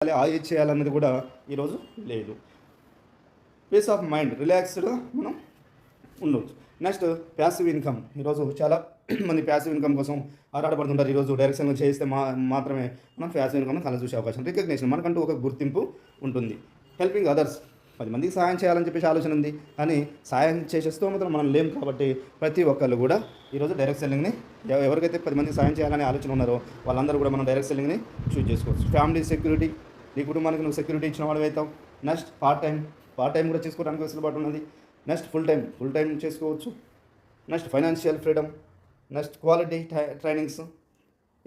ఆ ఏజ్ చేయాలన్నది కూడా ఈరోజు లేదు. పీస్ ఆఫ్ మైండ్ రిలాక్స్డ్గా మనం ఉండవచ్చు. Next passive income. ఈరోజు చాలా మంది ప్యాసివ్ ఇన్కమ్ కోసం ఆరాటపడుతుంటారు. ఈరోజు డైరెక్షన్గా చేస్తే మాత్రమే మనం ప్యాసివ్ ఇన్కమ్ కల చూసే అవకాశం. రికగ్నిషన్, మనకంటూ ఒక గుర్తింపు ఉంటుంది. హెల్పింగ్ అదర్స్, 10 మందికి సహాయం చేయాలని చెప్పేసి ఆలోచన ఉంది, కానీ సహాయం చేసే స్తోమతలు మనం లేం. కాబట్టి ప్రతి ఒక్కళ్ళు కూడా ఈరోజు డైరెక్ట్ సెల్లింగ్ని, ఎవరికైతే 10 మందికి సహాయం చేయాలనే ఆలోచన ఉన్నారో వాళ్ళందరూ కూడా మనం డైరెక్ట్ సెల్లింగ్ని చూస్ చేసుకోవచ్చు. ఫ్యామిలీ సెక్యూరిటీ, నీ కుటుంబానికి నువ్వు సెక్యూరిటీ ఇచ్చిన వాడు అవుతావు. నెక్స్ట్ పార్ట్ టైం కూడా చేసుకోవడానికి వెసులుబాటు ఉన్నది. నెక్స్ట్ ఫుల్ టైం చేసుకోవచ్చు. Next financial freedom, next quality trainings,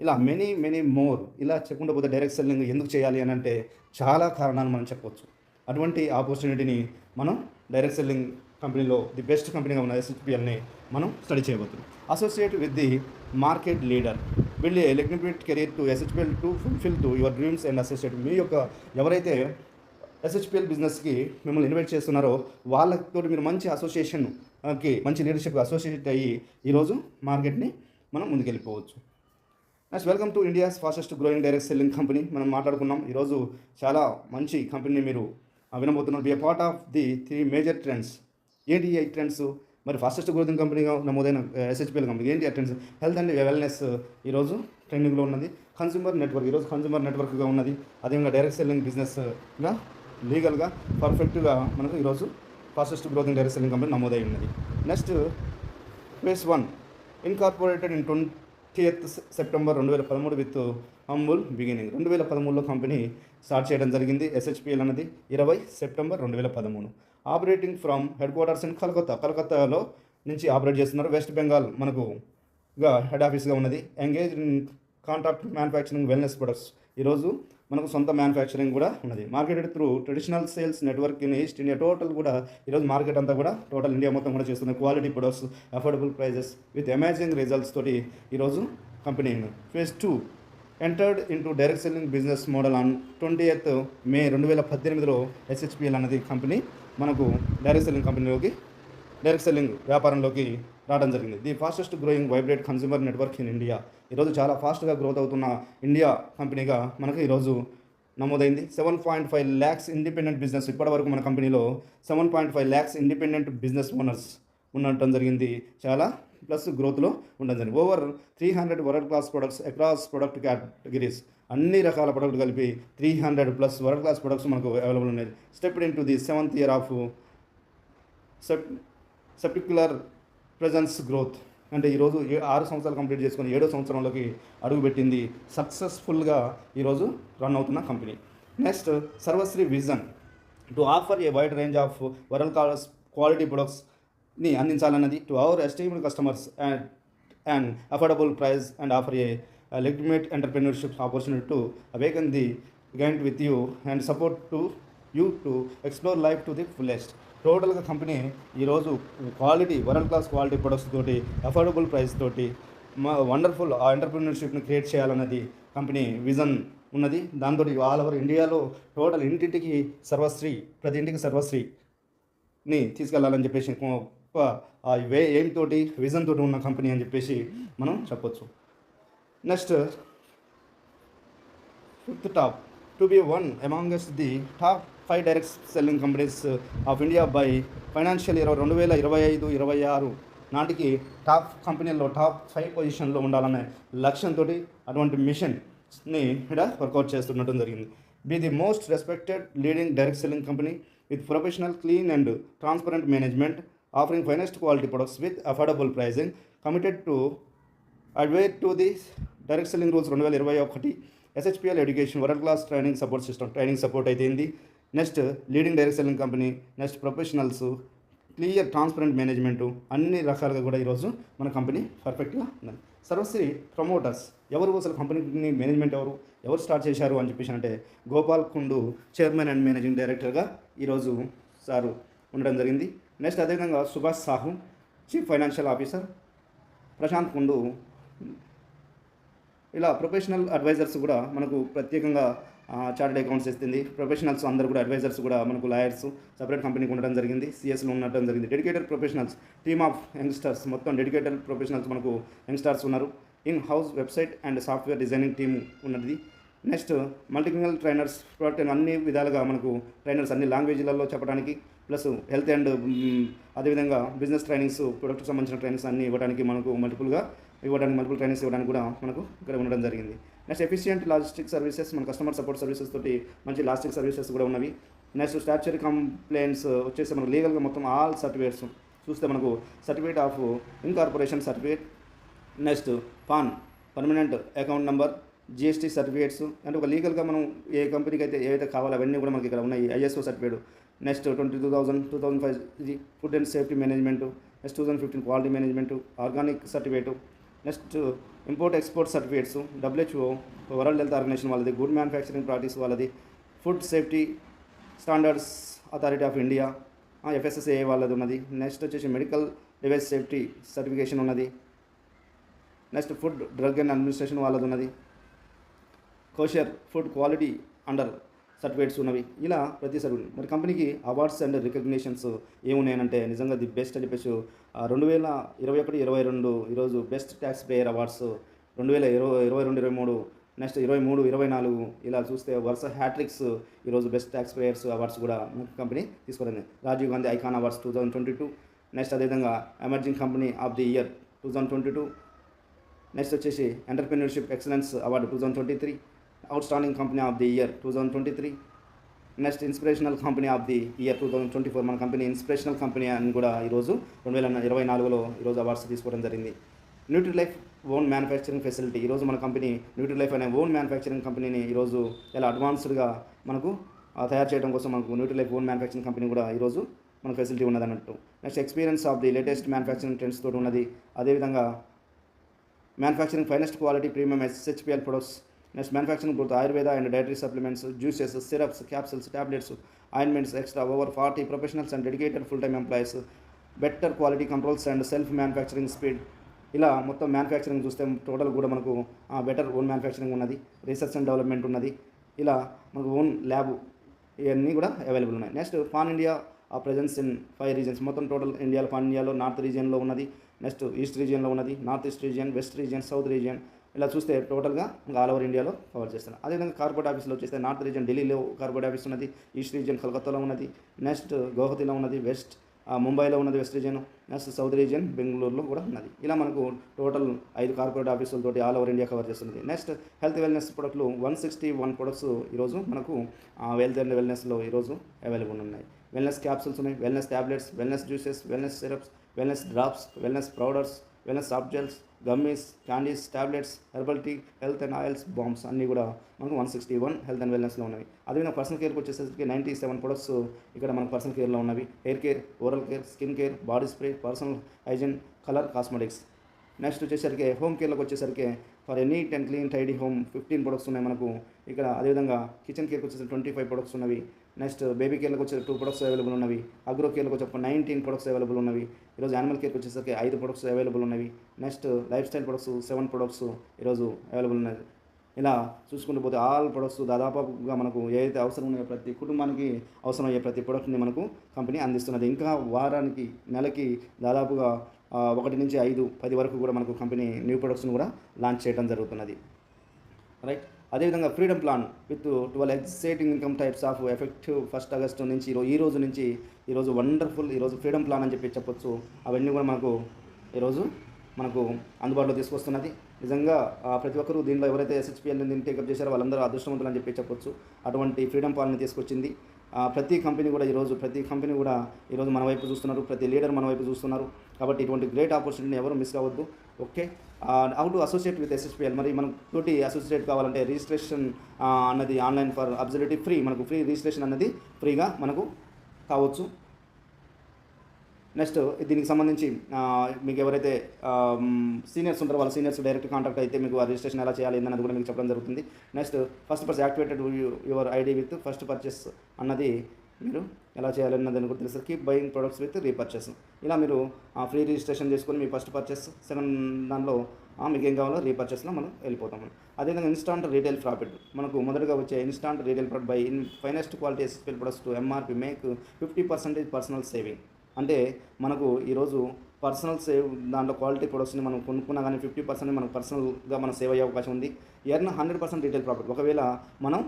ఇలా మెనీ మోర్. ఇలా చెప్పుకుంటూ పోతే డైరెక్ట్ సెల్లింగ్ ఎందుకు చేయాలి అని అంటే చాలా కారణాలు మనం చెప్పవచ్చు. అటువంటి ఆపర్చునిటీని మనం డైరెక్ట్ సెల్లింగ్ కంపెనీలో ది బెస్ట్ కంపెనీగా ఉన్న SHPLని మనం స్టడీ చేయబోతున్నాం. Associate with the market leader, build a magnificent career to SHPL to fulfil to your dreams and associate. మీ యొక్క ఎవరైతే SHPL బిజినెస్కి మిమ్మల్ని ఇన్వైట్ చేస్తున్నారో వాళ్ళతో మీరు మంచి అసోసియేషన్కి, మంచి లీడర్షిప్ అసోసియేట్ అయ్యి ఈరోజు మార్కెట్ని మనం ముందుకెళ్ళిపోవచ్చు. Next welcome to India's fastest growing direct selling company. మనం మాట్లాడుకున్నాం. ఈరోజు చాలా మంచి కంపెనీని మీరు వినబోతున్నారు. Be a part of the 3 major trends. ఏంటి ఈ ట్రెండ్స్? మరి ఫాస్టెస్ట్ గ్రోయింగ్ కంపెనీగా నమోదైన SHPL కంపెనీ ఏంటి ఆ ట్రెండ్స్? హెల్త్ అండ్ వెల్నెస్ ఈరోజు ట్రెండింగ్లో ఉన్నది. కన్స్యూమర్ నెట్వర్క్ ఈరోజు కన్స్యూమర్ నెట్వర్క్గా ఉన్నది. అదేవిధంగా డైరెక్ట్ సెల్లింగ్ బిజినెస్గా లీగల్గా పర్ఫెక్ట్గా మనకు ఈరోజు fastest growing direct selling company నమోదై ఉన్నది. Next phase 1 incorporated in 20th September 2013 with humble beginning. 2013లో కంపెనీ స్టార్ట్ చేయడం జరిగింది. SHPL అన్నది 20 September 2013. Operating from head quarters in కలకత్తాలో నుంచి ఆపరేట్ చేస్తున్నారు. వెస్ట్ బెంగాల్ మనకు హెడ్ ఆఫీస్గా ఉన్నది. Engage in contract manufacturing wellness products. ఈరోజు మనకు సొంత మ్యానుఫ్యాక్చరింగ్ కూడా ఉన్నది. Marketed through traditional sales network in east India. Total కూడా ఈరోజు మార్కెట్ అంతా కూడా టోటల్ ఇండియా మొత్తం కూడా చేస్తున్న quality products, affordable prices with amazing results తోటి ఈరోజు company. Phase 2 entered into direct selling business model on 20th May 2018లో SHPL అన్నది కంపెనీ మనకు డైరెక్ట్ సెల్లింగ్ వ్యాపారంలోకి రావడం జరిగింది. The fastest growing vibrant consumer network in India. ఈరోజు చాలా ఫాస్ట్గా గ్రోత్ అవుతున్న ఇండియా కంపెనీగా మనకు ఈరోజు నమోదైంది. 7.5 lakhs ఇండిపెండెంట్ బిజినెస్. ఇప్పటివరకు మన కంపెనీలో 7.5 lakhs ఇండిపెండెంట్ బిజినెస్ ఓనర్స్ ఉండటం జరిగింది. చాలా ప్లస్ గ్రోత్లో ఉండడం జరిగింది. Over 300 world class products across product categories. అన్ని రకాల ప్రొడక్ట్ కలిపి 300+ వరల్డ్ క్లాస్ ప్రొడక్ట్స్ మనకు అవైలబుల్ ఉన్నాయి. Stepped in to the 7th year of spectacular presence growth. అంటే ఈరోజు 6 సంవత్సరాలు కంప్లీట్ చేసుకొని 7వ సంవత్సరంలోకి అడుగుపెట్టింది. సక్సెస్ఫుల్గా ఈరోజు రన్ అవుతున్న company. Next Sarvashree vision to offer a wide range of world class quality ప్రొడక్ట్స్ని అందించాలన్నది to our esteemed customers and affordable price and offer a legitimate entrepreneurship opportunity to awaken the giant with you and support to you to explore life to the fullest. టోటల్గా company ఈరోజు world class quality products తోటి, affordable price తోటి wonderful ఎంటర్ప్రినర్షిప్ని create చేయాలన్నది company vision ఉన్నది. దాంతో all over ఇండియాలో total ఇంటింటికి సర్వశ్రీ, ప్రతి ఇంటికి సర్వశ్రీని తీసుకెళ్లాలని చెప్పేసి ఎయిమ్ తోటి, విజన్ తోటి ఉన్న కంపెనీ అని చెప్పేసి మనం చెప్పొచ్చు. Next 5th top to be one amongst the top 5 direct selling companies of India by financial year 2025-26 నాటికి టాప్ కంపెనీల్లో టాప్ 5 పొజిషన్లో ఉండాలనే లక్ష్యంతో అటువంటి మిషన్ని ఇక్కడ వర్కౌట్ చేస్తున్నట్టు జరిగింది. Be the most respected leading direct selling company with professional, clean and transparent management, offering finest quality products with affordable pricing, committed to adhere to the direct selling rules 2021. SHPL education world class training support system, training support అయిపోయింది. Next leading direct selling company. Next professionals, clear transparent management, అన్ని రకాలుగా కూడా ఈరోజు మన కంపెనీ పర్ఫెక్ట్గా ఉన్నది. Sarvashree promoters. ఎవరు అసలు కంపెనీ మేనేజ్మెంట్ ఎవరు స్టార్ట్ చేశారు అని చెప్పేసి అంటే Gopal Kundu chairman and managing డైరెక్టర్గా ఈరోజు సారు ఉండడం జరిగింది. నెక్స్ట్ అదేవిధంగా Subhash Sahu chief financial officer, Prashant Kundu. ఇలా ప్రొఫెషనల్ అడ్వైజర్స్ కూడా మనకు ప్రత్యేకంగా చార్టెడ్ అకౌంట్స్ ఇస్తుంది. ప్రొఫెషనల్స్ అందరూ కూడా అడ్వైజర్స్ కూడా మనకు లాయర్స్ సపరేట్ కంపెనీకి ఉండడం జరిగింది. సిఎస్లో ఉండటం జరిగింది. Dedicated professionals, team of youngsters, మొత్తం డెడికేటెడ్ ప్రొఫెషనల్స్ మనకు యంగ్స్టర్స్ ఉన్నారు. In house website and software designing team ఉన్నది. నెక్స్ట్ మల్టీలింగల్ ట్రైనర్స్ ప్రొడక్ట్ అన్ని విధాలుగా మనకు ట్రైనర్స్ అన్ని లాంగ్వేజ్లలో చెప్పడానికి ప్లస్ హెల్త్ అండ్ అదేవిధంగా బిజినెస్ ట్రైనింగ్స్ ప్రొడక్ట్కి సంబంధించిన ట్రైనింగ్స్ అన్ని ఇవ్వడానికి మనకు మల్టిపుల్ ట్రైనింగ్స్ ఇవ్వడానికి కూడా మనకు ఇక్కడ ఉండడం జరిగింది. నెక్స్ట్ ఎఫిషియంట్ లాజిస్టిక్ సర్వీసెస్, మన కస్టమర్ సపోర్ట్ సర్వీసెస్ తోటి మంచి లాజిస్టిక్ సర్వీసెస్ కూడా ఉన్నవి. నెక్స్ట్ స్టాచ్యురీ కంప్లైంట్స్ వచ్చేసి మనకు లీగల్గా మొత్తం ఆల్ సర్టిఫికేట్స్ చూస్తే మనకు certificate of incorporation certificate, next pan permanent account number, GST certificates, అంటే ఒక లీగల్గా మనం ఏ కంపెనీకి అయితే ఏవైతే కావాలో అవన్నీ కూడా మనకి ఇక్కడ ఉన్నాయి. ఐఎస్ఓ సర్టిఫికేట్, నెక్స్ట్ 2005 ఇది food and safety management, next 2015 quality management, organic certificate, next import export certificates, WHO world health organisation వాళ్ళది, గుడ్ మ్యానుఫ్యాక్చరింగ్ ప్రాక్టీస్ వాళ్ళది, food safety standards authority of India FSSAI వాళ్ళది ఉన్నది. నెక్స్ట్ వచ్చేసి medical device safety certification ఉన్నది. Next food drug and administration వాళ్ళది ఉన్నది. Kosher food quality under certificates ఉన్నవి. ఇలా ప్రతి సర్టిఫికేట్ మరి కంపెనీకి అవార్డ్స్ అండ్ రికగ్నిషన్స్ ఏమున్నాయనంటే నిజంగా ది బెస్ట్ అని చెప్పేసి 2021-22 ఈరోజు best tax payer awards 2022-23, next 23-24 ఇలా చూస్తే వరుస హ్యాట్రిక్స్ ఈరోజు బెస్ట్ ట్యాక్స్ పేయర్స్ అవార్డ్స్ కూడా కంపెనీ తీసుకోవడం. Rajiv Gandhi icon awards 2022, next అదేవిధంగా emerging company of the year 2022, next వచ్చేసి entrepreneurship excellence award 2023, outstanding company of the year 2023, next inspirational company of the year 2024. మన company inspirational company అని కూడా ఈరోజు 2024లో ఈరోజు awards తీసుకోవడం జరిగింది. న్యూట్రిలైఫ్ ఓన్ మ్యానుఫ్యాక్చరింగ్ ఫెసిలిటీ, ఈరోజు మన కంపెనీ న్యూట్రిలైఫ్ అనే ఓన్ మ్యానుఫ్యాక్చరింగ్ కంపెనీని ఈరోజు చాలా అడ్వాన్స్డ్గా మనకు తయారు చేయడం కోసం మనకు న్యూట్రిలైఫ్ ఓన్ మ్యానుఫ్యాక్చరింగ్ కంపెనీ కూడా ఈరోజు మన ఫెసిలిటీ ఉన్నది అన్నట్టు. Next experience of the latest manufacturing trends తోటి ఉన్నది. అదేవిధంగా manufacturing finest quality premium SHPL products, next manufacturing growth Ayurveda and dietary supplements, juices, syrups, capsules, tablets, ointments, extra over 40 professionals and dedicated full time employees, better quality controls and self manufacturing speed. ఇలా మొత్తం manufacturing చూస్తే total కూడా మనకు better own manufacturing ఉన్నది, research and development ఉన్నది. ఇలా మనకు own lab ఇవన్నీ కూడా అవైలబుల్ ఉన్నాయి. Next pan India presence in 5 reasons, మొత్తం టోటల్ ఇండియాలో పాన్ ఇండియాలో నార్త్ రీజియన్లో ఉన్నది, నెక్స్ట్ ఈస్ట్ రీజియన్లో ఉన్నది, north east region, west region, south region. ఇలా చూస్తే టోటల్గా ఆల్ ఓవర్ ఇండియాలో కవర్ చేస్తారు. అదేవిధంగా కార్పొరేట్ ఆఫీస్లో వచ్చేస్తే నార్త్ రీజియన్ ఢిల్లీలో కార్పొరేట్ ఆఫీస్ ఉన్నది, ఈస్ట్ రీజియన్ కలకత్తాలో ఉన్నది, నెక్స్ట్ గౌహతిలో ఉన్నది, వెస్ట్ ముంబైలో ఉన్నది west region, next south region బెంగళూరులో కూడా ఉన్నది. ఇలా మనకు టోటల్ 5 కార్పొరేట్ ఆఫీసులతోటి ఆల్ ఓవర్ ఇండియా కవర్ చేస్తుంది. నెక్స్ట్ హెల్త్ వెల్నెస్ ప్రొడక్ట్లు 161 ప్రొడక్ట్స్ ఈరోజు మనకు హెల్త్ అండ్ వెల్నెస్లో ఈరోజు అవైలబుల్ ఉన్నాయి. వెల్నెస్ క్యాప్సూల్స్ ఉన్నాయి, wellness tablets, wellness juices, wellness syrups, wellness drops, wellness powders, wellness soft gels, gummies, candies, tablets, herbal tea, health and oils, bombs అన్నీ కూడా మనకు 161 హెల్త్ అండ్ వెల్నెస్లో ఉన్నవి. అదేవిధంగా పర్సనల్ కేర్కి వచ్చేసరికి 97 ప్రొడక్ట్స్ ఇక్కడ మనకు పర్సనల్ కేర్లో ఉన్నవి. Hair care, oral care, skin care, body spray, personal hygiene, colour cosmetics. Next వచ్చేసరికి హోమ్ కేర్లోకి వచ్చేసరికి for any neat and clean tidy home 15 products ఉన్నాయి మనకు ఇక్కడ. అదేవిధంగా కిచెన్ కేర్కి వచ్చేసరికి 25 ప్రొడక్ట్స్ ఉన్నవి. నెక్స్ట్ బేబీ కేర్లకు వచ్చే 2 ప్రొడక్ట్స్ అవైలబుల్ ఉన్నవి. అగ్రో కేర్లకు వచ్చే 19 ప్రొడక్ట్స్ అవైలబుల్ ఉన్నవి. ఈరోజు యానిమల్ కేర్కి వచ్చేసరికి 5 ప్రొడక్ట్స్ అవైలబుల్ ఉన్నవి. Next life style products 7 products ఈరోజు అవైలబుల్ ఉన్నాయి. ఇలా చూసుకుంటూ పోతే ఆల్ ప్రొడక్ట్స్ దాదాపుగా మనకు ఏదైతే అవసరం ఉన్నాయో ప్రతి కుటుంబానికి అవసరమయ్యే ప్రతి ప్రొడక్ట్ని మనకు కంపెనీ అందిస్తున్నది. ఇంకా వారానికి నెలకి దాదాపుగా 1 నుంచి 5, 10 వరకు కూడా మనకు కంపెనీ న్యూ ప్రొడక్ట్స్ని కూడా లాంచ్ చేయడం జరుగుతున్నది. రైట్. అదేవిధంగా freedom plan with 12 exciting income types of effective 1 August నుంచి ఈరోజు వండర్ఫుల్ ఈరోజు ఫ్రీడమ్ ప్లాన్ అని చెప్పొచ్చు. అవన్నీ కూడా మనకు అందుబాటులో తీసుకొస్తున్నది. నిజంగా ప్రతి ఒక్కరూ దీనిలో ఎవరైతే SHPL టేకప్ చేశారో వాళ్ళందరూ అదృష్టవంతులు అని చెప్పొచ్చు. అటువంటి ఫ్రీడమ్ ప్లాన్ని తీసుకొచ్చింది. ప్రతి కంపెనీ కూడా ఈరోజు మన వైపు చూస్తున్నారు, ప్రతి లీడర్ మన వైపు చూస్తున్నారు. కాబట్టి ఇటువంటి గ్రేట్ ఆపర్చునిటీని ఎవరు మిస్ కావద్దు. Okay. How to associate with SHPL, మరి మనకు తోటి అసోసియేట్ కావాలంటే రిజిస్ట్రేషన్ అన్నది ఆన్లైన్ ఫర్ అబ్సల్యూట్లీ ఫ్రీ, మనకు ఫ్రీ రిజిస్ట్రేషన్ అన్నది ఫ్రీగా మనకు కావచ్చు. నెక్స్ట్ దీనికి సంబంధించి మీకు ఎవరైతే సీనియర్స్ ఉంటారో వాళ్ళ సీనియర్స్ డైరెక్ట్ కాంటాక్ట్ అయితే మీకు ఆ రిజిస్ట్రేషన్ ఎలా చేయాలి అన్నది కూడా మీకు చెప్పడం జరుగుతుంది. Next first purchase activated your ID with first purchase అన్నది మీరు ఎలా చేయాలన్నదని కూడా తెలుసు. Keep buying products with repurchase. ఇలా మీరు ఫ్రీ రిజిస్ట్రేషన్ చేసుకొని మీ ఫస్ట్ పర్చేస్, సెకండ్ దానిలో మీకు ఏం కావాలో రీపర్చేస్లో మనం వెళ్ళిపోతాం. అదేవిధంగా ఇన్స్టాంట్ రీటైల్ ప్రాఫిట్, మనకు మొదటగా వచ్చే instant retail profit by finest quality SHPL products to MRP make 50% personal saving. అంటే మనకు ఈరోజు పర్సనల్ సేవ్ దాంట్లో క్వాలిటీ ప్రొడక్ట్స్ని మనం కొనుక్కున్నా కానీ 50% మనకు పర్సనల్గా మనం సేవ్ అయ్యే అవకాశం ఉంది. Earn 100% retail profit. ఒకవేళ మనం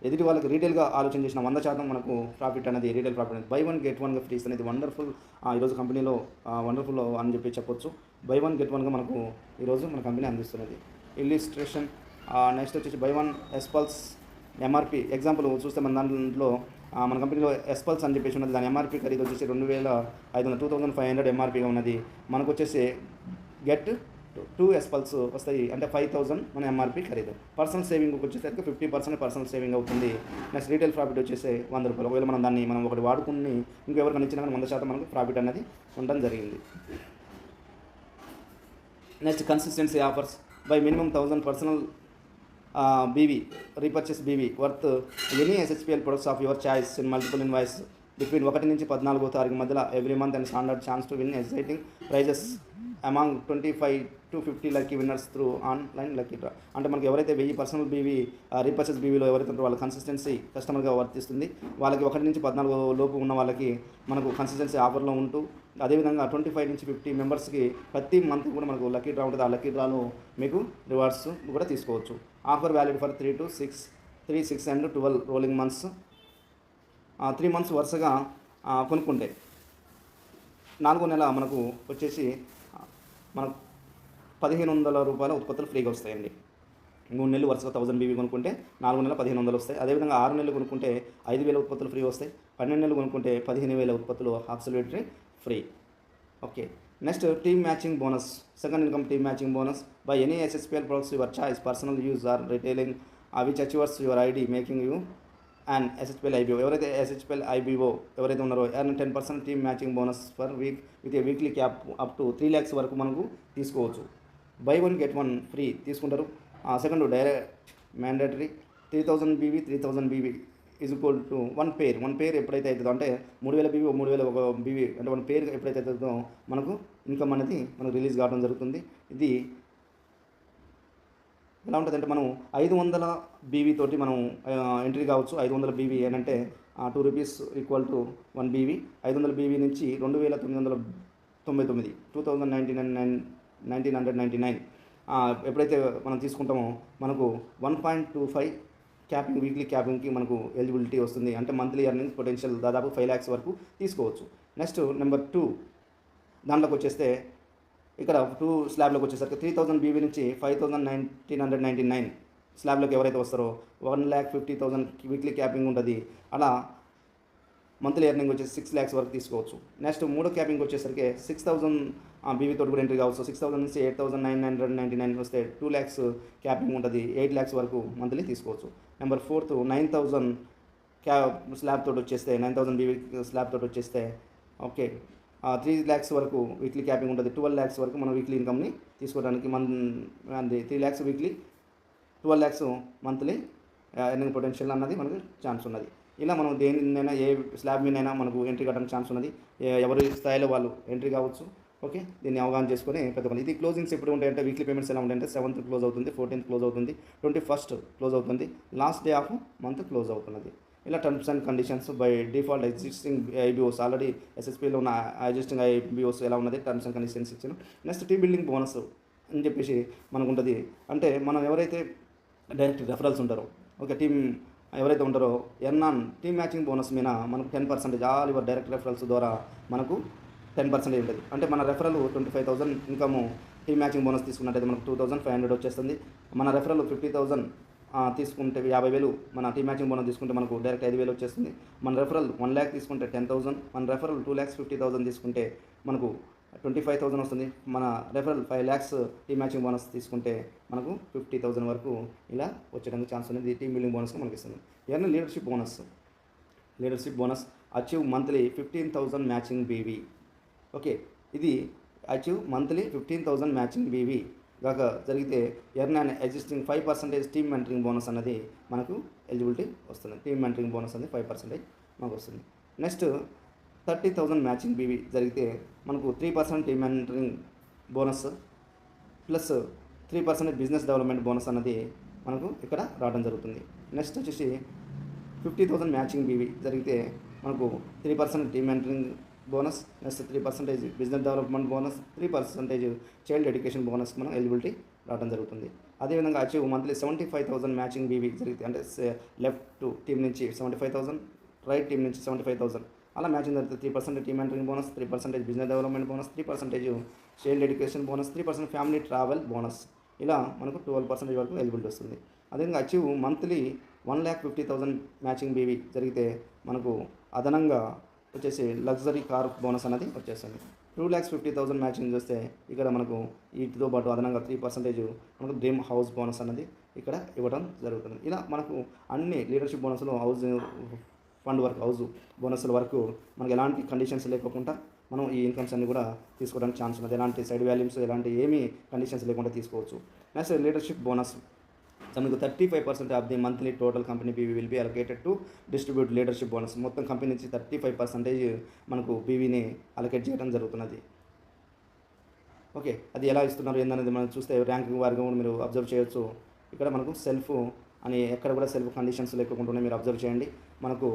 ఎదుటి వాళ్ళకి రీటైల్గా ఆలోచన చేసిన 100% మనకు ప్రాఫిట్ అనేది రీటైల్ ప్రాఫిట్ అనేది బై వన్ గెట్ వన్గా ఫ్రీస్ అనేది వండర్ఫుల్. ఈరోజు కంపెనీలో వండర్ఫుల్ అని చెప్పి చెప్పొచ్చు. బై వన్ గెట్ వన్గా మనకు ఈరోజు మన కంపెనీ అందిస్తున్నది. ఇల్లిస్ట్రేషన్. నెక్స్ట్ వచ్చేసి బై వన్ ఎస్పల్స్ ఎంఆర్పి ఎగ్జాంపుల్ చూస్తే మన దాంట్లో మన కంపెనీలో ఎస్పల్స్ అని చెప్పేసి ఉన్నది. దాని ఎంఆర్పి ఖరీదు వచ్చేసి 2500 ఎంఆర్పిగా ఉన్నది. మనకు వచ్చేసి గెట్ 2 ఎస్పల్స్ వస్తాయి, అంటే 5000 మన ఎంఆర్పి ఖరీదు. పర్సనల్ సేవింగ్ వచ్చేసరికి 50% పర్సనల్ సేవింగ్ అవుతుంది. నెక్స్ట్ రీటైల్ ప్రాఫిట్ వచ్చేసి 100 రూపాయలు. ఒకవేళ మనం ఒకటి వాడుకుని ఇంకెవరికైనా ఇచ్చినా కానీ 100% మనకు ప్రాఫిట్ అనేది ఉండడం జరిగింది. Next consistency offers. By minimum 1000 personal BV repurchase BV worth any SHPL products of your choice in multiple invoice between 1 నుంచి 14వ తారీఖు మధ్యలో every month and standard chance to win exciting prizes among 25 to 50 lucky winners through online lucky draw. అంటే మనకి ఎవరైతే 1000 personal BV repurchase BVలో ఎవరైతే ఉంటారో వాళ్ళ consistency కస్టమర్గా వర్తిస్తుంది. వాళ్ళకి 1 నుంచి 14 లోపు ఉన్న వాళ్ళకి మనకు కన్సిస్టెన్సీ ఆఫర్లో ఉంటూ, అదేవిధంగా 25 నుంచి 50 మెంబర్స్కి ప్రతి మంత్ కూడా మనకు లక్కీ డ్రా ఉంటుంది. ఆ లక్కీ డ్రాలో మీకు రివార్డ్స్ కూడా తీసుకోవచ్చు. Offer valid for 3 to 6 and 12 rolling months. 3 months వరుసగా కొనుక్కుంటే 4వ నెల మనకు వచ్చేసి మనకు 1500 రూపాయల ఉత్పత్తులు ఫ్రీగా వస్తాయండి. 3 నెలలు వరుసగా 1000 BV కొనుక్కుంటే 4వ నెల 1500 వస్తాయి. అదేవిధంగా 6 నెలలు కొనుక్కుంటే 5000 ఉత్పత్తులు ఫ్రీ వస్తాయి. 12 నెలలు కొనుక్కుంటే 15000 ఉత్పత్తులు absolutely free. Okay. Next team matching bonus. Second income team matching bonus by any SHPL products your choice personal use or retailing which achievers your ID making you and SHPL IBO. ఎవరైతే SHPL IBO ఎవరైతే ఉన్నారో earn 10% team matching bonus for week with a weekly cap up to 3 lakhs వరకు మనకు తీసుకోవచ్చు. Buy 1 get 1 free తీసుకుంటారు. Second direct mandatory 3000 BV 3000 BV is equal to 1 పేర్ ఎప్పుడైతే అవుతుందో, అంటే 3000 BV 3000 BV అంటే 1 పేర్ ఎప్పుడైతే అవుతుందో మనకు ఇన్కమ్ అనేది మనకు రిలీజ్ కావడం జరుగుతుంది. ఇది ఎలా ఉంటుందంటే మనం 500 BV తోటి మనం ఎంట్రీ కావచ్చు. 500 BV ఏంటంటే 2 rupees equal to 1 BV. 500 BV నుంచి 2999 1999 ఎప్పుడైతే మనం తీసుకుంటామో మనకు 1.25 క్యాపింగ్ వీక్లీ క్యాపింగ్కి మనకు ఎలిజిబిలిటీ వస్తుంది. అంటే మంత్లీ ఎర్నింగ్స్ పొటెన్షియల్ దాదాపు 5 lakhs వరకు తీసుకోవచ్చు. నెక్స్ట్ నెంబర్ 2 దాంట్లోకి వచ్చేస్తే ఇక్కడ 2 స్లాబ్లోకి వచ్చేసరికి 3000 BV నుంచి 5999 స్లాబ్లోకి ఎవరైతే వస్తారో 1,50,000 వీక్లీ క్యాపింగ్ ఉంటుంది. అలా మంత్లీ ఎర్నింగ్ వచ్చేసి 6 lakhs వరకు తీసుకోవచ్చు. నెక్స్ట్ 3వ క్యాపింగ్ వచ్చేసరికి 6000 BV తోటి కూడా ఎంట్రీ కావచ్చు. 6000 నుంచి 8,999 వస్తే 2 lakhs క్యాపింగ్ ఉంటుంది. 8 lakhs వరకు మంత్లీ తీసుకోవచ్చు. నెంబర్ 4 9,000 స్లాబ్ తోటి వచ్చేస్తే 9,000 BV స్లాబ్ తోటి వచ్చేస్తే ఓకే 3 lakhs వరకు వీక్లీ క్యాపింగ్ ఉంటుంది. 12 lakhs వరకు మనం వీక్లీ ఇన్కమ్ని తీసుకోవడానికి 3 lakhs weekly 12 lakhs monthly earning potential అన్నది మనకు ఛాన్స్ ఉన్నది. ఇలా మనం దేనినైనా ఏ స్లాబ్ మీదైనా మనకు ఎంట్రీ కావడానికి ఛాన్స్ ఉన్నది. ఎవరి స్థాయిలో వాళ్ళు ఎంట్రీ కావచ్చు. ఓకే, దీన్ని అవగాహన చేసుకొని పెద్దకొని ఇది క్లోజింగ్స్ ఎప్పుడు ఉంటాయంటే వీక్లీ పేమెంట్స్ ఎలా ఉంటాయంటే 7th క్లోజ్ అవుతుంది, 14th క్లోజ్ అవుతుంది, 21st క్లోజ్ అవుతుంది, last day of month close అవుతున్నది. ఇలా terms and conditions by default existing IBOs already SHPలో ఉన్న ఎగ్జిస్టింగ్ IBOs ఎలా ఉన్నది టర్మ్స్ అండ్ కండిషన్స్ ఇచ్చాను. నెక్స్ట్ టీమ్ బిల్డింగ్ బోనస్ అని చెప్పేసి మనకు ఉంటుంది. అంటే మనం ఎవరైతే డైరెక్ట్ రెఫరల్స్ ఉంటారో ఓకే టీమ్ ఎవరైతే ఉంటారో ఎర్నాన్ టీమ్ మ్యాచింగ్ బోనస్ మీద మనకు 10% ఆల్ యువర్ డైరెక్ట్ రెఫరల్స్ ద్వారా మనకు 10% ఉంటుంది. అంటే మన referral 25,000 income team matching bonus తీసుకున్నట్టయితే మనకు 2,500 వచ్చేస్తుంది. మన రెఫరల్ 50,000 తీసుకుంటే 50,000 మన టీమ్ మ్యాచింగ్ బోనస్ తీసుకుంటే మనకు డైరెక్ట్ 5,000 వచ్చేస్తుంది. మన రెఫరల్ 1 lakh తీసుకుంటే 10,000, మన రెఫరల్ 2,50,000 తీసుకుంటే మనకు 25,000 వస్తుంది. మన referral 5 lakhs team matching bonus తీసుకుంటే మనకు 50,000 వరకు ఇలా వచ్చేయడానికి ఛాన్స్ ఉంది. టీమ్ బిల్డింగ్ బోనస్గా మనకి ఇస్తుంది. ఇవన్నీ leadership bonus achieve monthly 15,000 matching BV. Okay, ఇది అచీవ్ మంత్లీ 15,000 మ్యాచింగ్ BV గాక జరిగితే earn and existing 5% team mentoring bonus అన్నది మనకు ఎలిజిబిలిటీ వస్తుంది. టీమ్ మెంటరింగ్ బోనస్ అనేది 5% మనకు వస్తుంది. నెక్స్ట్ 30,000 మ్యాచింగ్ BV జరిగితే మనకు 3% team mentoring bonus plus 3% business development bonus అన్నది మనకు ఇక్కడ రావడం జరుగుతుంది. నెక్స్ట్ వచ్చేసి 50,000 మ్యాచింగ్ BV జరిగితే మనకు 3% team mentoring bonus, next 3% business development bonus, 3% child education bonus మనం ఎలిజిబిలిటీ రావడం జరుగుతుంది. అదేవిధంగా అచీవ్ మంత్లీ 75,000 మ్యాచింగ్ బీవీ జరిగితే అంటే లెఫ్ట్ టీం నుంచి 75,000, రైట్ టీం నుంచి 75,000 అలా మ్యాచింగ్ జరిగితే 3% team entering bonus, 3% business development bonus, 3% child education bonus, 3% family travel bonus, ఇలా మనకు 12% వరకు ఎలిజిబిలిటీ వస్తుంది. అదేవిధంగా అచీవ్ మంత్లీ 1,50,000 మ్యాచింగ్ బీవీ జరిగితే మనకు అదనంగా వచ్చేసి లగ్జరీ కార్ బోనస్ అనేది వచ్చేస్తుంది. 2,50,000 మ్యాచింగ్ చేస్తే ఇక్కడ మనకు వీటితో పాటు అదనంగా 3% మనకు డ్రీమ్ హౌస్ బోనస్ అనేది ఇక్కడ ఇవ్వడం జరుగుతుంది. ఇలా మనకు అన్ని లీడర్షిప్ బోనస్లు హౌస్ ఫండ్ వరకు హౌస్ బోనస్ల వరకు మనకు ఎలాంటి కండిషన్స్ లేకుండా మనం ఈ ఇన్కమ్స్ అన్ని కూడా తీసుకోవడానికి ఛాన్స్ ఉన్నది. ఎలాంటి సైడ్ వాల్యూమ్స్ ఎలాంటి ఏమీ కండిషన్స్ లేకుండా తీసుకోవచ్చు. Next leadership bonus. సో మీకు 35% of the monthly total company BV will be allocated to distribute leadership bonus. మొత్తం కంపెనీ నుంచి 35% మనకు బీవీని అలొకేట్ చేయడం జరుగుతున్నది. ఓకే, అది ఎలా ఇస్తున్నారు ఏందనేది మనం చూస్తే ర్యాంకింగ్ వారిగా కూడా మీరు అబ్జర్వ్ చేయొచ్చు. ఇక్కడ మనకు సెల్ఫ్ అని ఎక్కడ కూడా సెల్ఫ్ కండిషన్స్ లేకుండా మీరు అబ్జర్వ్ చేయండి. మనకు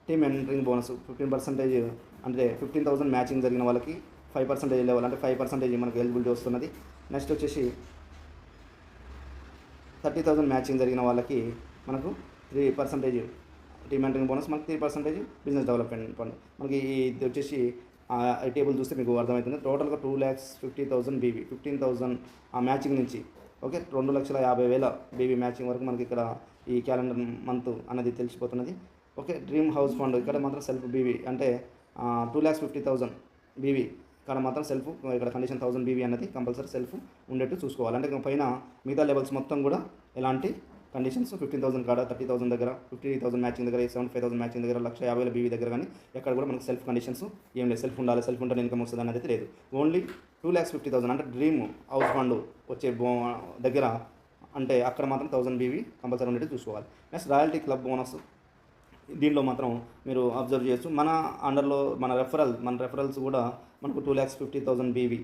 టీమ్ ఎంటరింగ్ బోనస్ 15% అంటే 15,000 మ్యాచింగ్ జరిగిన వాళ్ళకి 5% లెవెల్ అంటే 5% మనకు ఎలిజిబిలిటీ వస్తున్నది. నెక్స్ట్ వచ్చేసి 30,000 మ్యాచింగ్ జరిగిన వాళ్ళకి మనకు 3% టీమ్ ఎంటరింగ్ బోనస్, మనకి 3% బిజినెస్ డెవలప్మెంట్ ఫండ్. మనకి ఇది వచ్చేసి ఈ టేబుల్ చూస్తే మీకు అర్థమవుతుంది. టోటల్గా 2,50,000 బీవీ, 15,000 ఆ మ్యాచింగ్ నుంచి ఓకే 2,50,000 బీవీ మ్యాచింగ్ వరకు మనకి ఇక్కడ ఈ క్యాలెండర్ మంత్ అనేది తెలిసిపోతున్నది. ఓకే, డ్రీమ్ హౌస్ ఫండ్ ఇక్కడ మాత్రం సెల్ఫ్ బీవీ అంటే 2,50,000 బీవీ ఇక్కడ మాత్రం సెల్ఫ్ ఇక్కడ కండిషన్ 1,000 బీవీ అనేది కంపల్సరీ సెల్ఫ్ ఉండేట్టు చూసుకోవాలి. అంటే పైన మిగతా లెవెల్స్ మొత్తం కూడా ఎలాంటి కండిషన్స్ 15,000 కాడ 30,000 దగ్గర 50,000 మ్యాచింగ్ దగ్గర 75,000 మ్యాచింగ్ దగ్గర 1,50,000 బీవీ దగ్గర కానీ ఎక్కడ కూడా మనకు సెల్ఫ్ కండిషన్స్ ఏం లేదు. సెల్ఫ్ ఉండాలి, సెల్ఫ్ ఉంటే ఇన్కమ్ వస్తుంది అనేది లేదు. ఓన్లీ 2,50,000 అంటే డ్రీమ్ హౌస్ ఫండ్ వచ్చే దగ్గర అంటే అక్కడ మాత్రం 1,000 బీవీ కంపల్సరీ ఉండేది చూసుకోవాలి. Next royalty club bonus. దీనిలో మాత్రం మీరు అబ్జర్వ్ చేయొచ్చు. మన అండర్లో మన రెఫరల్స్ కూడా మనకు 2,50,000 బీవీ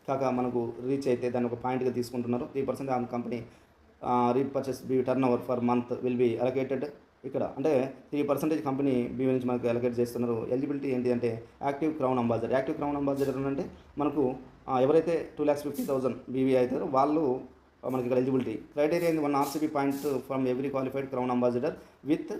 కాక మనకు రీచ్ అయితే దాన్ని ఒక పాయింట్గా తీసుకుంటున్నారు. 3% on company repurchase BV turnover for month will be allocated. ఇక్కడ అంటే 3% కంపెనీ బీవీ నుంచి మనకు అలొకేట్ చేస్తున్నారు. ఎలిజిబిలిటీ ఏంటి అంటే active crown ambassador. Active crown ambassador అంటే మనకు ఎవరైతే 2,50,000 బీవీ అవుతారో వాళ్ళు మనకి ఇక్కడ eligibility criteria 1 RCB points from every qualified crown ambassador with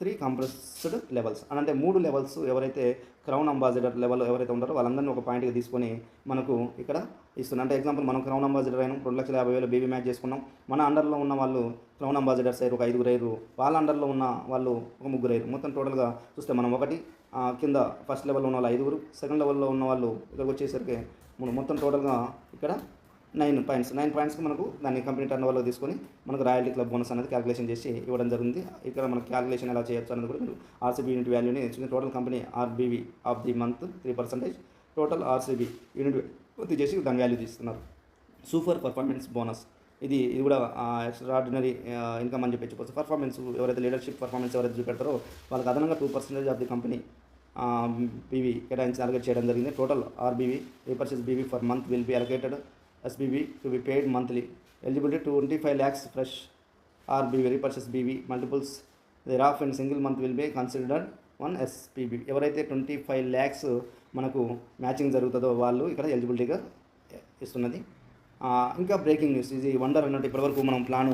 3 compressed levels అని అంటే 3 లెవెల్స్ ఎవరైతే క్రౌన్ అంబాసిడర్ లెవెల్ ఎవరైతే ఉంటారో వాళ్ళందరినీ ఒక పాయింట్గా తీసుకొని మనకు ఇక్కడ ఇస్తున్నారు. అంటే ఎగ్జాంపుల్ మనం క్రౌన్ అంబాసిడర్ అయినా 2,50,000 బీవీ మ్యాచ్ చేసుకున్నాం. మన అండర్లో ఉన్న వాళ్ళు క్రౌన్ అంబాసిడర్స్ అయ్యారు ఒక 5 అయ్యారు, వాళ్ళ అండర్లో ఉన్న వాళ్ళు ఒక 3 అయ్యారు. మొత్తం టోటల్గా చూస్తే మనం ఒకటి కింద ఫస్ట్ లెవెల్లో ఉన్న వాళ్ళు 5, సెకండ్ లెవెల్లో ఉన్న వాళ్ళు ఇక్కడికి వచ్చేసరికి మొత్తం టోటల్గా ఇక్కడ 9 పాయింట్స్కి మనకు దాన్ని కంపెనీ టర్న్ ఓవర్లో తీసుకొని మనకు రాయల్టీ క్లబ్ బోనస్ అనేది క్యాలిక్యులేషన్ చేసి ఇవ్వడం జరిగింది. ఇక్కడ మనకు క్యాలిక్యులేషన్ ఎలా చేయొచ్చు అనేది కూడా మీరు ఆర్సీబీ యూనిట్ వాల్యూని total company RBV of the month 3% total RCB unit పూర్తి చేసి దాని వాల్యూ తీస్తున్నారు. సూపర్ పర్ఫార్మెన్స్ బోనస్ ఇది కూడా ఎక్స్ట్రాడినరీ ఇన్కమ్ అని చెప్పొచ్చు. పర్ఫార్మెన్స్ ఎవరైతే లీడర్షిప్ పర్ఫార్మెన్స్ ఎవరైతే చూపెడతారో వాళ్ళకి అదనంగా 2% ఆఫ్ ది కంపెనీ బీవీ కేటాయించి అలొకేట్ చేయడం జరిగింది. Total RBV repurchase BV for month will be allocated SBB to be paid monthly. Eligibility to 25 lakhs fresh RBV repurchase BV multiples thereof in single month will be considered one SPB. ఎవరైతే 25 lakhs మనకు matching జరుగుతుందో వాళ్ళు ఇక్కడ ఎలిజిబిలిటీగా ఇస్తున్నది. ఇంకా breaking news, ఇది wonder అన్నట్టు ఇప్పటివరకు మనం ప్లాను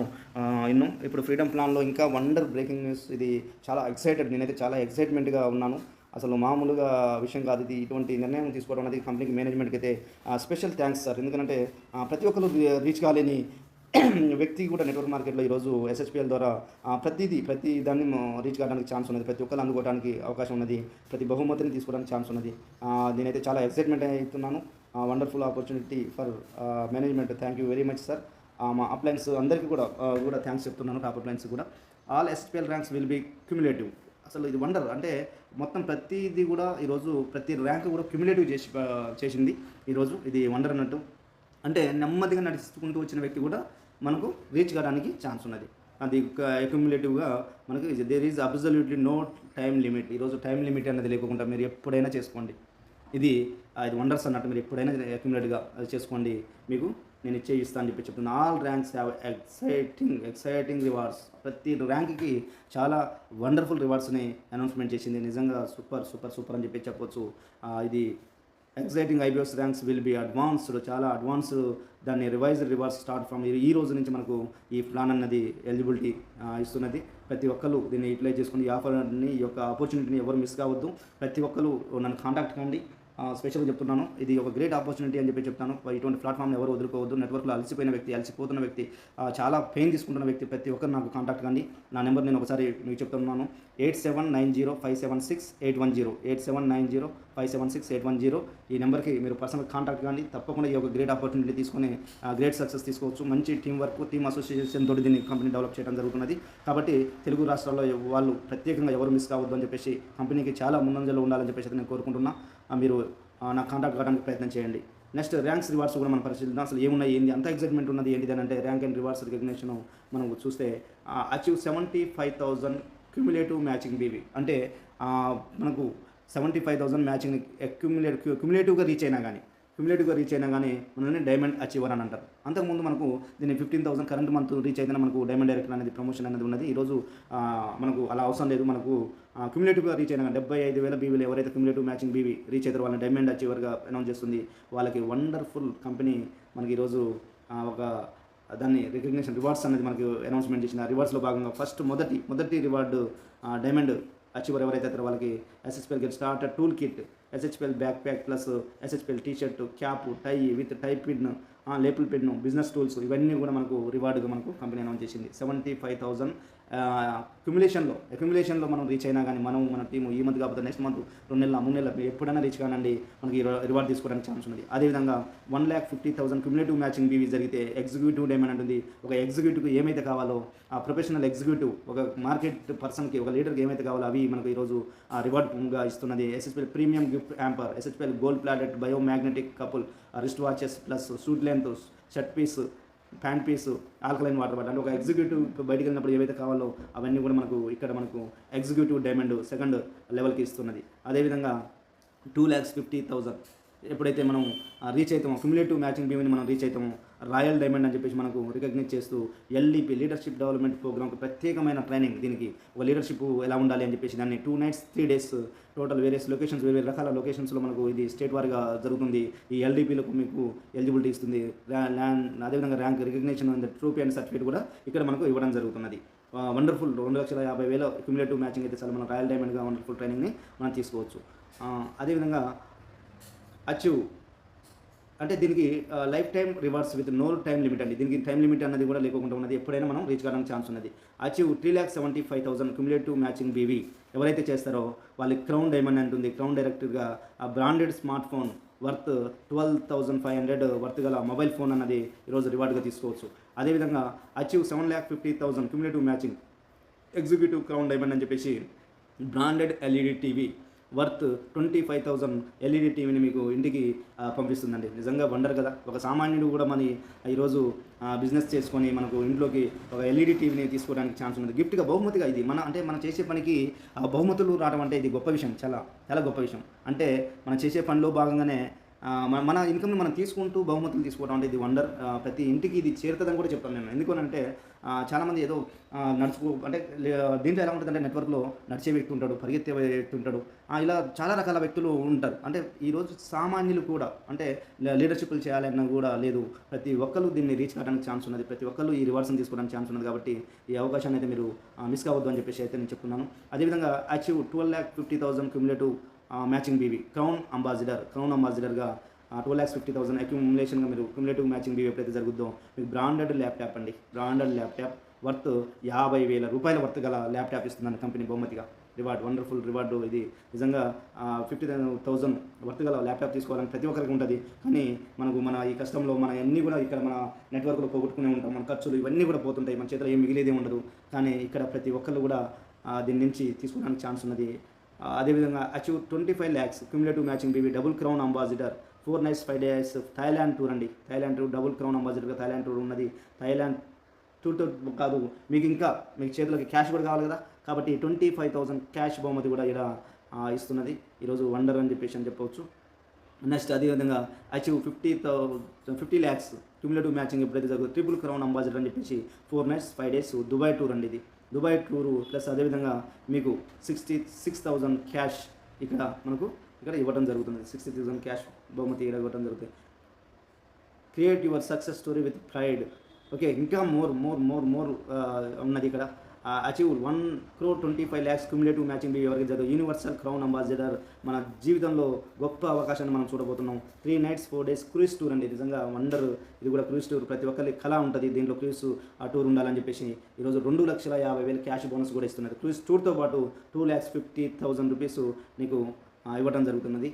విన్నాం. ఇప్పుడు ఫ్రీడమ్ ప్లాన్లో ఇంకా వండర్ బ్రేకింగ్ న్యూస్. ఇది చాలా ఎక్సైటెడ్, నేనైతే చాలా ఎక్సైట్మెంట్గా ఉన్నాను. అసలు మామూలుగా విషయం కాదు ఇది. ఇటువంటి నిర్ణయం తీసుకోవడం అనేది కంపెనీకి మేనేజ్మెంట్కి అయితే స్పెషల్ థ్యాంక్స్ సార్. ఎందుకంటే ప్రతి ఒక్కరు రీచ్ కాలేని వ్యక్తి కూడా నెట్వర్క్ మార్కెట్లో ఈరోజు ఎస్హెచ్పిఎల్ ద్వారా ప్రతి దాన్ని రీచ్ కావడానికి ఛాన్స్ ఉన్నది. ప్రతి ఒక్కరు అందుకోవడానికి అవకాశం ఉన్నది. ప్రతి బహుమతిని తీసుకోవడానికి ఛాన్స్ ఉన్నది. నేనైతే చాలా ఎక్సైట్మెంట్ అవుతున్నాను. Wonderful opportunity for management. Thank you very much sir. మా అప్లయన్స్ అందరికీ కూడా థ్యాంక్స్ చెప్తున్నాను. టాప్ అప్లయన్స్ కూడా. All SHPL ranks will be cumulative. అసలు ఇది వండర్ అంటే మొత్తం ప్రతిదీ కూడా ఈరోజు ప్రతి ర్యాంక్ కూడా క్యుములేటివ్ చేసింది ఈరోజు. ఇది వండర్ అన్నట్టు. అంటే నెమ్మదిగా నడుచుకుంటూ వచ్చిన వ్యక్తి కూడా మనకు రీచ్ కావడానికి ఛాన్స్ ఉన్నది. అది క్యుములేటివ్గా మనకు there is absolutely no time limit. ఈరోజు టైం లిమిట్ అనేది లేకుండా మీరు ఎప్పుడైనా చేసుకోండి. ఇది వండర్స్ అన్నట్టు. మీరు ఎప్పుడైనా క్యుములేటివ్గా అది చేసుకోండి, మీకు నేను ఇస్తా అని చెప్తున్నాను. All ranks have exciting rewards. ప్రతి ర్యాంక్కి చాలా వండర్ఫుల్ రివార్డ్స్ని అనౌన్స్మెంట్ చేసింది. నిజంగా సూపర్ అని చెప్పొచ్చు. ఇది exciting IBS ranks will be advanced, చాలా అడ్వాన్స్డ్. దాన్ని రివైజ్డ్ రివార్డ్స్ స్టార్ట్ ఫ్రమ్ ఈ రోజు నుంచి మనకు ఈ ప్లాన్ అన్నది ఎలిజిబిలిటీ ఇస్తున్నది. ప్రతి ఒక్కరు దీన్ని యూటిలైజ్ చేసుకుని ఈ ఆఫర్ని, ఈ యొక్క ఆపర్చునిటీని ఎవరు మిస్ కావద్దు. ప్రతి ఒక్కరు నన్ను కాంటాక్ట్ కండి. స్పెషల్గా చెప్తున్నాను, ఇది ఒక గ్రేట్ ఆపర్చునిటీ అని చెప్తాను. ఇటువంటి ప్లాట్ఫామ్ని ఎవరు వదులుకోవద్దు. నెట్వర్క్లో అలసిపోతున్న వ్యక్తి, చాలా పెయిన్ తీసుకుంటున్న వ్యక్తి ప్రతి ఒక్కరు నాకు కాంటాక్ట్ కండి. నా నెంబర్ నేను ఒకసారి మీకు చెప్తున్నాను, 8790576810, 8790576810. ఈ నెంబర్కి మీరు పర్సనల్ కాంటాక్ట్ కానీ తప్పకుండా ఈ ఒక గ్రేట్ ఆపర్చునిటీ తీసుకొని గ్రేట్ సక్సెస్ తీసుకోవచ్చు. మంచి టీం అసోసియేషన్ తోటి దీన్ని కంపెనీ డెవలప్ చేయడం జరుగుతున్నది. కాబట్టి తెలుగు రాష్ట్రాల్లో వాళ్ళు ప్రత్యేకంగా ఎవరు మిస్ కావద్దు అని చెప్పేసి, కంపెనీకి చాలా ముందంజలో ఉండాలని చెప్పేసి నేను కోరుకుంటున్నా. మీరు నాకు కాంటాక్ట్ కావడానికి ప్రయత్నం చేయండి. నెక్స్ట్ ర్యాంక్స్ రివార్డ్స్ కూడా మనం పరిశీలిద్దాం. అసలు ఏమున్నాయి, ఏంది అంత ఎగ్జైట్మెంట్ ఉన్నది ఏంటిది అని అంటే, ర్యాంక్ అండ్ రివార్డ్స్ రికగ్నిషన్ మనం చూస్తే అచీవ్ 75,000 క్యూములేటివ్ మ్యాచింగ్ బీవీ. అంటే మనకు 75,000 మ్యాచింగ్ క్యూములేటివ్గా రీచ్ అయినా కానీ మనల్ని డైమండ్ అచీవర్ అని అంటారు. అంతకుముందు మనకు దీన్ని 15,000 కరెంట్ మంత్ రీచ్ అయితేనే మనకు డైమండ్ డైరెక్టర్ అనేది ప్రమోషన్ అనేది ఉన్నది. ఈరోజు మనకు అలా అవసరం లేదు. మనకు క్యూములేటివ్గా రీచ్ అయినా 75,000 బీవీలు ఎవరైతే క్యూములేటివ్ మ్యాచింగ్ బీవీ రీచ్ అవుతారో వాళ్ళని డైమండ్ అచీవర్గా అనౌన్స్ చేస్తుంది. వాళ్ళకి వండర్ఫుల్ కంపెనీ మనకి ఈరోజు ఒక దాన్ని రికగ్నిషన్ రివార్డ్స్ అనేది మనకి అనౌన్స్మెంట్ చేసింది. ఆ రివార్డ్స్లో భాగంగా ఫస్ట్ మొదటి రివార్డు డైమండ్ అచీవర్ ఎవరైతే అవుతారో వాళ్ళకి SHPL get starter tool kit, SHPL back pack plus SHPL T-shirt, cap, tie with tie pin, lapel pen, business tools, ఇవన్నీ కూడా మనకు రివార్డుగా మనకు కంపెనీ అనౌన్స్ చేసింది. 75,000 అక్యుములేషన్లో మనం రీచ్ అయినా కానీ మన టీము ఈ మంత్ కాకపోతే నెక్స్ట్ మంత్ 2 నెలల 3 నెలల ఎప్పుడైనా రీచ్ కానండి మనకి రివార్డ్ తీసుకోవడానికి ఛాన్స్ ఉంది. అదేవిధంగా 1,50,000 క్యుములేటివ్ మ్యాచింగ్ బీవీ జరిగితే ఎగ్జిక్యూటివ్ డైమండ్ ఉంటుంది. ఒక ఎగ్జిక్యూటివ్కి ఏమైతే కావాలో, ఆ ప్రొఫెషనల్ ఎగ్జిక్యూటివ్, ఒక మార్కెట్ పర్సన్కి, ఒక లీడర్కి ఏమైతే కావాలో అవి మనకు ఈరోజు రివార్డ్గా ఇస్తున్నది. SHPL premium gift hamper, SHPL gold plated biomagnetic couple, wrist watches plus suit length, shirt piece, pant piece, alkaline water bottle. అంటే ఒక ఎగ్జిక్యూటివ్ బయటికి వెళ్ళినప్పుడు ఏవైతే కావాలో అవన్నీ కూడా మనకు ఎగ్జిక్యూటివ్ డైమండ్ సెకండ్ లెవెల్కి ఇస్తున్నది. అదేవిధంగా 2,50,000 ఎప్పుడైతే మనం రీచ్ అవుతామో, క్యుములేటివ్ మ్యాచింగ్ బీవీని మనం రీచ్ అవుతామో, రాయల్ డైమండ్ అని చెప్పేసి మనకు రికగ్నైజ్ చేస్తూ LDP లీడర్షిప్ డెవలప్మెంట్ ప్రోగ్రామ్కి ప్రత్యేకమైన ట్రైనింగ్. దీనికి ఒక లీడర్షిప్ ఎలా ఉండాలి అని చెప్పేసి దాన్ని 2 nights 3 days total various locations, వేరే రకాల లొకేషన్స్లో మనకు ఇది స్టేట్ వారీగా జరుగుతుంది. ఈ LDPలకు మీకు ఎలిజిబిలిటీ ఇస్తుంది. అదేవిధంగా rank recognition trophy and certificate కూడా ఇక్కడ మనకు ఇవ్వడం జరుగుతున్నది. వండర్ఫుల్ 2,50,000 క్యుములేటివ్ మ్యాచింగ్ అయితే చాలా మనం రాయల్ డైమండ్గా వండర్ఫుల్ ట్రైనింగ్ని మనం తీసుకోవచ్చు. అదేవిధంగా అచీవ్ అంటే దీనికి lifetime rewards with no time limit అండి. దీనికి టైం లిమిట్ అన్నది కూడా లేకుండా ఉన్నది. ఎప్పుడైనా మనం రీచ్ కావడానికి ఛాన్స్ ఉన్నది. అచీవ్ 3,75,000 క్యుములేటివ్ మ్యాచింగ్ బీవీ ఎవరైతే చేస్తారో వాళ్ళకి క్రౌన్ డైమండ్ అంటుంది. క్రౌన్ డైరెక్టర్గా ఆ branded smart phone worth 12,500 worth గల మొబైల్ ఫోన్ అన్నది ఈరోజు రివార్డ్గా తీసుకోవచ్చు. అదేవిధంగా achieve 7,50,000 cumulative matching executive crown diamond అని చెప్పేసి branded LED TV worth 25,000 LED టీవీని మీకు ఇంటికి పంపిస్తుందండి. నిజంగా వండర్ కదా. ఒక సామాన్యుడు కూడా ఈరోజు బిజినెస్ చేసుకొని మనకు ఇంట్లోకి ఒక LED టీవీని తీసుకోవడానికి ఛాన్స్ ఉంది. గిఫ్ట్గా బహుమతిగా ఇది మనం చేసే పనికి బహుమతులు రావడం అంటే ఇది గొప్ప విషయం, చాలా చాలా గొప్ప విషయం. అంటే మనం చేసే పనిలో భాగంగానే మన ఇన్కమ్ని మనం తీసుకుంటూ బహుమతులు తీసుకోవడం అంటే ఇది వండర్. ప్రతి ఇంటికి ఇది చేరుతుందని కూడా చెప్తాను నేను. ఎందుకనంటే చాలామంది ఏదో అంటే దీంట్లో ఎలా ఉంటుందంటే, నెట్వర్క్లో నడిచే వ్యక్తి ఉంటాడు, పరిగెత్తే వ్యక్తి ఉంటాడు, ఇలా చాలా రకాల వ్యక్తులు ఉంటారు. అంటే ఈరోజు సామాన్యులు కూడా అంటే లీడర్షిప్లు చేయాలన్నా కూడా లేదు. ప్రతి ఒక్కరు దీన్ని రీచ్ కావడానికి ఛాన్స్ ఉన్నది. ప్రతి ఒక్కరు ఈ రివార్డ్స్ని తీసుకోవడానికి ఛాన్స్ ఉన్నది. కాబట్టి ఈ అవకాశాన్ని అయితే మీరు మిస్ కావద్దు అని చెప్పేసి అయితే నేను చెప్తున్నాను. అదేవిధంగా achieve 12,50,000 cumulative matching BV crown అంబాసిడర్గా 12,50,000 అక్యుములేషన్గా మీరు క్యుములేటివ్ మ్యాచింగ్ బీవీ ఎప్పుడైతే జరుగుద్దో మీకు బ్రాండెడ్ ల్యాప్టాప్ వర్త్ 50,000 రూపాయల వర్త్ గల ల్యాప్టాప్ ఇస్తుందండి కంపెనీ బహుమతిగా. వండర్ఫుల్ రివార్డు ఇది. నిజంగా 50,000 వర్త్ గల ల్యాప్టాప్ తీసుకోవాలని ప్రతి ఒక్కరికి ఉంటుంది. కానీ మన ఈ కష్టంలో అన్నీ కూడా ఇక్కడ మన నెట్వర్క్లో పోగొట్టుకునే ఉంటాం. మన ఖర్చులు ఇవన్నీ కూడా పోతుంటాయి. మన చేతిలో ఏం మిగిలేదే ఉండదు. కానీ ఇక్కడ ప్రతి ఒక్కళ్ళు కూడా దీని నుంచి తీసుకోవడానికి ఛాన్స్ ఉన్నది. అదేవిధంగా achieve 25 lakhs cumulative matching BV double crown ambassador 4 nights 5 days Thailand tour అండి. థాయిలాండ్ టూర్ డబుల్ క్రౌన్ అంబాసిడర్గా థాయిలాండ్ టూర్ ఉన్నది. థాయిలాండ్ టూర్తో కాదు, మీకు చేతులకి క్యాష్ కూడా కావాలి కదా. కాబట్టి 25,000 క్యాష్ బహుమతి కూడా ఇక్కడ ఇస్తున్నది. ఈరోజు వండర్ అని చెప్పవచ్చు. నెక్స్ట్ అదేవిధంగా అచీవ్ 50 ల్యాక్స్ క్యూములేటివ్ మ్యాచింగ్ ఎప్పుడైతే జరుగుతుంది ట్రిపుల్ క్రౌన్ అంబాసిడర్ అని చెప్పేసి 4 nights 5 days దుబాయ్ టూర్ అండి ఇది. దుబాయ్ టూరు ప్లస్ అదేవిధంగా మీకు 66,000 క్యాష్ ఇక్కడ మనకు ఇక్కడ ఇవ్వడం జరుగుతుంది. 60,000 క్యాష్ బహుమతి ఇక్కడ ఇవ్వడం జరుగుతుంది. Create your success story with pride. Okay, ఇంకా మోర్ ఉన్నది ఇక్కడ. అచీవ్ 1,25,00,000 క్యూములేటివ్ మ్యాచింగ్ ఎవరికి జరుగుతుంది. యూనివర్సల్ క్రౌన్ అంబాసిడర్ మన జీవితంలో గొప్ప అవకాశాన్ని మనం చూడబోతున్నాం. 3 nights 4 days క్రూజ్ టూర్ అండి. నిజంగా వండర్. ఇది కూడా క్రూజ్ టూర్. ప్రతి ఒక్కరి కళ ఉంటుంది దీంట్లో క్రూజ్ ఆ టూర్ ఉండాలని చెప్పేసి ఈరోజు 2,50,000 క్యాష్ బోనస్ కూడా ఇస్తున్నారు. క్రూజ్ టూర్తో పాటు 2,50,000 రూపీస్ నీకు ఇవ్వడం జరుగుతున్నది.